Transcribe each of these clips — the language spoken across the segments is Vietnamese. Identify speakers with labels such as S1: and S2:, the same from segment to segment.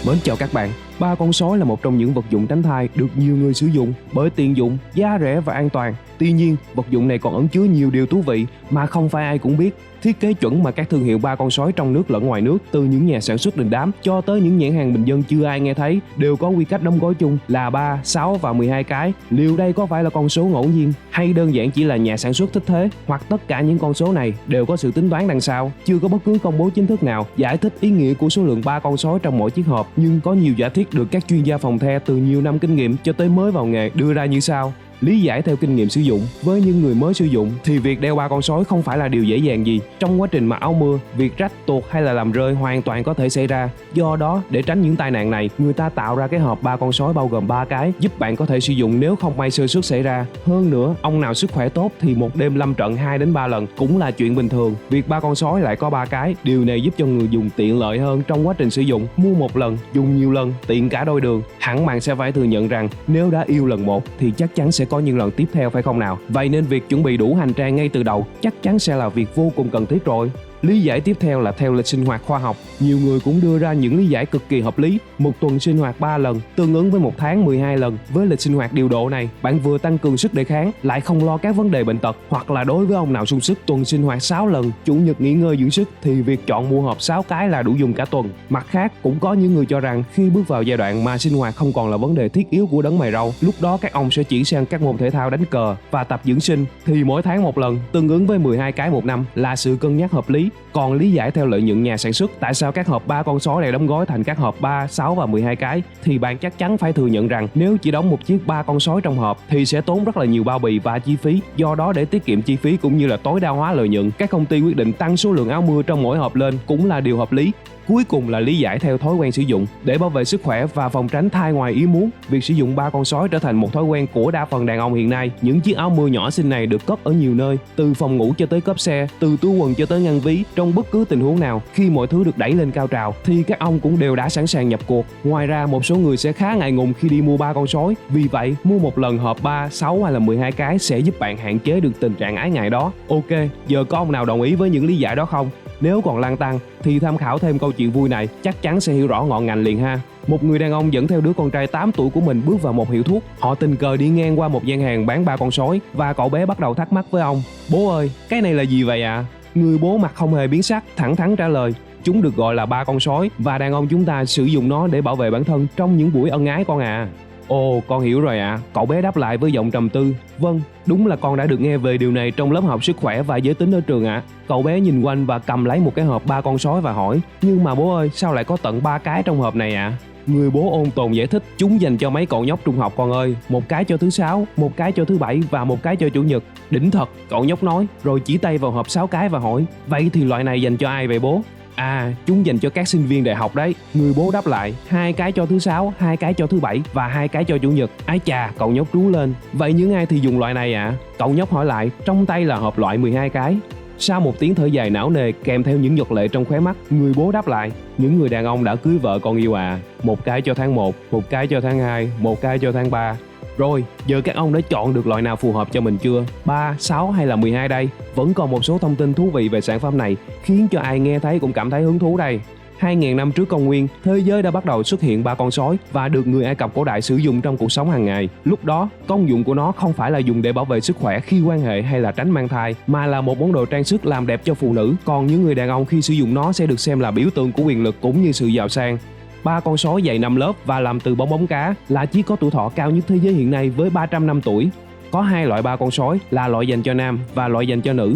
S1: Mến chào các bạn. Ba con sói là một trong những vật dụng tránh thai được nhiều người sử dụng bởi tiện dụng, giá rẻ và an toàn. Tuy nhiên, vật dụng này còn ẩn chứa nhiều điều thú vị mà không phải ai cũng biết. Thiết kế chuẩn mà các thương hiệu ba con sói trong nước lẫn ngoài nước, từ những nhà sản xuất đình đám cho tới những nhãn hàng bình dân chưa ai nghe thấy, đều có quy cách đóng gói chung là 3, 6 và 12 cái. Liệu đây có phải là con số ngẫu nhiên hay đơn giản chỉ là nhà sản xuất thích thế, hoặc tất cả những con số này đều có sự tính toán đằng sau? Chưa có bất cứ công bố chính thức nào giải thích ý nghĩa của số lượng 3 con sói trong mỗi chiếc hộp, nhưng có nhiều giả thiết được các chuyên gia phòng the từ nhiều năm kinh nghiệm cho tới mới vào nghề đưa ra như sau. Lý giải theo kinh nghiệm sử dụng. Với những người mới sử dụng thì việc đeo ba con sói không phải là điều dễ dàng gì. Trong quá trình mặc áo mưa, việc rách, tuột hay là làm rơi hoàn toàn có thể xảy ra. Do đó, để tránh những tai nạn này, người ta tạo ra cái hộp ba con sói bao gồm 3 cái, giúp bạn có thể sử dụng nếu không may sơ suất xảy ra. Hơn nữa, ông nào sức khỏe tốt thì một đêm lâm trận 2 đến 3 lần cũng là chuyện bình thường. Việc ba con sói lại có 3 cái, điều này giúp cho người dùng tiện lợi hơn trong quá trình sử dụng. Mua một lần, dùng nhiều lần, tiện cả đôi đường. Hẳn bạn sẽ phải thừa nhận rằng nếu đã yêu lần một thì chắc chắn sẽ có những lần tiếp theo, phải không nào? Vậy nên việc chuẩn bị đủ hành trang ngay từ đầu chắc chắn sẽ là việc vô cùng cần thiết rồi. Lý giải tiếp theo là theo lịch sinh hoạt khoa học. Nhiều người cũng đưa ra những lý giải cực kỳ hợp lý. Một tuần sinh hoạt 3 lần, tương ứng với một tháng 12 lần. Với lịch sinh hoạt điều độ này, bạn vừa tăng cường sức đề kháng, lại không lo các vấn đề bệnh tật. Hoặc là đối với ông nào sung sức tuần sinh hoạt 6 lần, chủ nhật nghỉ ngơi dưỡng sức, thì việc chọn mua hộp 6 cái là đủ dùng cả tuần. Mặt khác, cũng có những người cho rằng khi bước vào giai đoạn mà sinh hoạt không còn là vấn đề thiết yếu của đấng mày râu, lúc đó các ông sẽ chuyển sang các môn thể thao đánh cờ và tập dưỡng sinh, thì mỗi tháng một lần, tương ứng với 12 cái một năm là sự cân nhắc hợp lý. Còn lý giải theo lợi nhuận nhà sản xuất tại sao các hộp 3 con sói này đóng gói thành các hộp 3, 6 và 12 cái, thì bạn chắc chắn phải thừa nhận rằng nếu chỉ đóng một chiếc 3 con sói trong hộp thì sẽ tốn rất là nhiều bao bì và chi phí. Do đó, để tiết kiệm chi phí cũng như là tối đa hóa lợi nhuận, các công ty quyết định tăng số lượng áo mưa trong mỗi hộp lên cũng là điều hợp lý. Cuối cùng là lý giải theo thói quen sử dụng. Để bảo vệ sức khỏe và phòng tránh thai ngoài ý muốn, việc sử dụng 3 con sói trở thành một thói quen của đa phần đàn ông hiện nay. Những chiếc áo mưa nhỏ xinh này được cất ở nhiều nơi, từ phòng ngủ cho tới cốp xe, từ túi quần cho tới ngăn ví. Trong bất cứ tình huống nào, khi mọi thứ được đẩy lên cao trào thì các ông cũng đều đã sẵn sàng nhập cuộc. Ngoài ra, một số người sẽ khá ngại ngùng khi đi mua 3 con sói. Vì vậy, mua một lần hộp 3, 6 hay là 12 cái sẽ giúp bạn hạn chế được tình trạng ái ngại đó. Ok, giờ có ông nào đồng ý với những lý giải đó không? Nếu còn lăn tăn thì tham khảo thêm câu chuyện vui này, chắc chắn sẽ hiểu rõ ngọn ngành liền ha. Một người đàn ông dẫn theo đứa con trai 8 tuổi của mình bước vào một hiệu thuốc. Họ tình cờ đi ngang qua một gian hàng bán 3 con sói và cậu bé bắt đầu thắc mắc với ông: "Bố ơi, cái này là gì vậy ạ?" Người bố mặt không hề biến sắc, thẳng thắn trả lời: "Chúng được gọi là 3 con sói và đàn ông chúng ta sử dụng nó để bảo vệ bản thân trong những buổi ân ái con à." "Ồ, con hiểu rồi ạ." Cậu bé đáp lại với giọng trầm tư. "Vâng, đúng là con đã được nghe về điều này trong lớp học sức khỏe và giới tính ở trường ạ." Cậu bé nhìn quanh và cầm lấy một cái hộp 3 con sói và hỏi: "Nhưng mà bố ơi, sao lại có tận 3 cái trong hộp này ạ?" Người bố ôn tồn giải thích: "Chúng dành cho mấy cậu nhóc trung học con ơi, một cái cho thứ 6, một cái cho thứ 7 và một cái cho chủ nhật." "Đỉnh thật," cậu nhóc nói, rồi chỉ tay vào hộp 6 cái và hỏi: "Vậy thì loại này dành cho ai vậy bố?" "À, chúng dành cho các sinh viên đại học đấy." Người bố đáp lại: "2 cái cho thứ 6, 2 cái cho thứ 7 và 2 cái cho chủ nhật." Ái chà, cậu nhóc trú lên. "Vậy những ai thì dùng loại này ạ?" Cậu nhóc hỏi lại, trong tay là hộp loại 12 cái. Sau một tiếng thở dài não nề kèm theo những giọt lệ trong khóe mắt, người bố đáp lại: "Những người đàn ông đã cưới vợ con yêu à. Một cái cho tháng 1, một cái cho tháng 2, một cái cho tháng 3. Rồi, giờ các ông đã chọn được loại nào phù hợp cho mình chưa? 3, 6 hay là 12 đây?" Vẫn còn một số thông tin thú vị về sản phẩm này, khiến cho ai nghe thấy cũng cảm thấy hứng thú đây. 2.000 năm trước công nguyên, thế giới đã bắt đầu xuất hiện 3 con sói và được người Ai Cập cổ đại sử dụng trong cuộc sống hàng ngày. Lúc đó, công dụng của nó không phải là dùng để bảo vệ sức khỏe khi quan hệ hay là tránh mang thai, mà là một món đồ trang sức làm đẹp cho phụ nữ. Còn những người đàn ông khi sử dụng nó sẽ được xem là biểu tượng của quyền lực cũng như sự giàu sang. 3 con sói dày 5 lớp và làm từ bong bóng cá là chiếc có tuổi thọ cao nhất thế giới hiện nay với 300 năm tuổi. Có 2 loại 3 con sói là loại dành cho nam và loại dành cho nữ.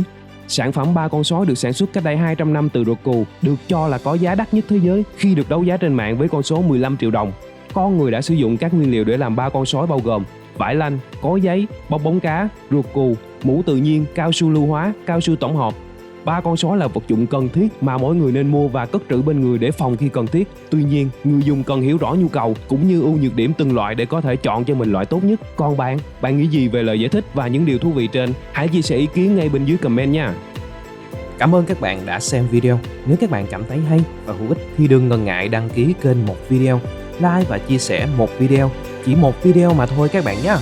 S1: Sản phẩm 3 con sói được sản xuất cách đây 200 năm từ Roku, được cho là có giá đắt nhất thế giới khi được đấu giá trên mạng với con số 15 triệu đồng. Con người đã sử dụng các nguyên liệu để làm 3 con sói bao gồm vải lanh, cối giấy, bong bóng cá, Roku, mũ tự nhiên, cao su lưu hóa, cao su tổng hợp. 3 con sói là vật dụng cần thiết mà mỗi người nên mua và cất trữ bên người để phòng khi cần thiết. Tuy nhiên, người dùng cần hiểu rõ nhu cầu cũng như ưu nhược điểm từng loại để có thể chọn cho mình loại tốt nhất. Còn bạn nghĩ gì về lời giải thích và những điều thú vị trên? Hãy chia sẻ ý kiến ngay bên dưới comment nha.
S2: Cảm ơn các bạn đã xem video. Nếu các bạn cảm thấy hay và hữu ích thì đừng ngần ngại đăng ký kênh một video, like và chia sẻ một video. Chỉ một video mà thôi các bạn nhé.